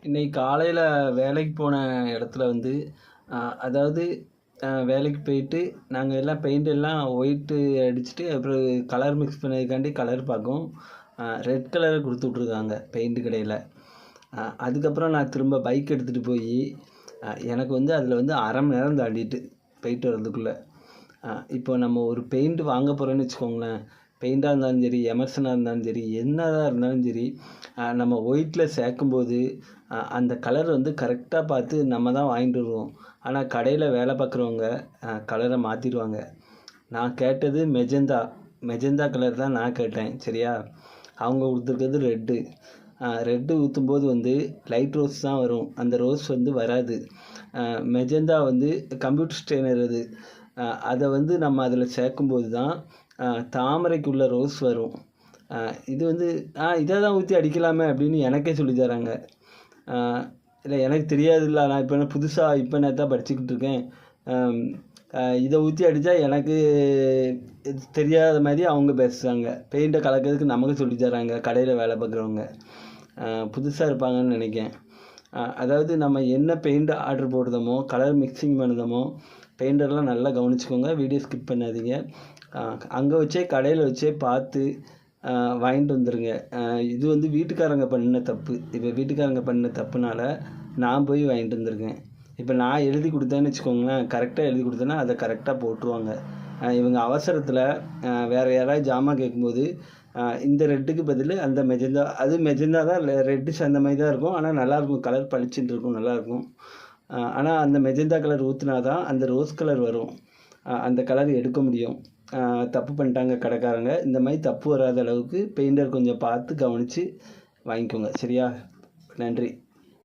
இன்னைக்கு காலையில் வேலைக்கு போன இடத்துல வந்து அதாவது வேலைக்கு போயிட்டு நாங்கள் எல்லாம் பெயிண்ட் எல்லாம் ஒயிட்டு அடிச்சுட்டு அப்புறம் கலர் மிக்ஸ் பண்ணதுக்காண்டி கலர் பார்க்கும் ரெட் கலரை கொடுத்து விட்ருக்காங்க பெயிண்ட்டு கடையில். அதுக்கப்புறம் நான் திரும்ப பைக் எடுத்துகிட்டு போய் எனக்கு வந்து அதில் வந்து அரை மணி நேரம் தாண்டிட்டு போயிட்டு வர்றதுக்குள்ளே. இப்போ நம்ம ஒரு பெயிண்ட் வாங்க போகிறோன்னு வச்சுக்கோங்களேன், பெயிண்டாக இருந்தாலும் சரி, எமர்சனாக இருந்தாலும் சரி, என்னதாக இருந்தாலும் சரி, நம்ம ஒயிட்டில் சேர்க்கும்போது அந்த கலர் வந்து கரெக்டாக பார்த்து நம்ம தான் வாங்கிட்டு வருவோம். ஆனால் கடையில் வேலை பார்க்குறவங்க கலரை மாற்றிடுவாங்க. நான் கேட்டது மெஜந்தா கலர் தான் நான் கேட்டேன், சரியா? அவங்க கொடுத்துருக்கிறது ரெட்டு. ரெட்டு ஊற்றும்போது வந்து லைட் ரோஸ் தான் வரும், அந்த ரோஸ் வந்து வராது. மெஜந்தா வந்து கம்ப்யூட்டர் ஸ்டெய்னர் அது. அதை வந்து நம்ம அதில் சேர்க்கும்போது தான் தாமரைக்குள்ள ரோஸ் வரும். இது வந்து இதை தான் ஊற்றி அடிக்கலாமே அப்படின்னு எனக்கே சொல்லி தராங்க. இல்லை எனக்கு தெரியாதுல்ல, நான் இப்போ புதுசாக இப்போ நேத்தான் படிச்சுக்கிட்டு இருக்கேன். இதை ஊற்றி அடித்தா எனக்கு தெரியாத மாதிரி அவங்க பேசுகிறாங்க. பெயிண்ட்டை கலக்கிறதுக்கு நமக்கு சொல்லி தராங்க கடையில் வேலை பார்க்குறவங்க. புதுசாக இருப்பாங்கன்னு நினைக்கிறேன். அதாவது நம்ம என்ன பெயிண்ட் ஆர்டர் போடுறோமோ, கலர் மிக்சிங் பண்ணுறோமோ, பெயிண்டர்லாம் நல்லா கவனிச்சுக்கோங்க, வீடியோ ஸ்கிப் பண்ணாதீங்க. அங்கே வச்சே கடையில் வச்சே பார்த்து வாங்கிட்டு வந்துடுங்க. இது வந்து வீட்டுக்காரங்க பண்ண தப்பு. இப்போ வீட்டுக்காரங்க பண்ண தப்புனால நான் போய் வாங்கிட்டு வந்திருக்கேன். இப்போ நான் எழுதி கொடுத்தேன்னு வச்சுக்கோங்களேன், கரெக்டாக எழுதி கொடுத்தேன்னா அதை கரெக்டாக போட்டுருவாங்க. இவங்க அவசரத்தில் வேறு யாராவது ஜாமான் கேட்கும்போது இந்த ரெட்டுக்கு பதில் அந்த மெஜந்தா, அது மெஜந்தா தான், ரெட்டு அந்த மாதிரி தான் இருக்கும். ஆனால் நல்லாயிருக்கும், கலர் பளிச்சுட்டு இருக்கும், நல்லாயிருக்கும். ஆனால் அந்த மெஜந்தா கலர் ஊற்றினா தான் அந்த ரோஸ் கலர் வரும், அந்த கலர் எடுக்க முடியும். தப்பு பண்ணிட்டாங்க கடைக்காரங்க. இந்த மாதிரி தப்பு வராத அளவுக்கு பெயிண்டர் கொஞ்சம் பார்த்து கவனித்து வாங்கிக்கோங்க, சரியா? நன்றி.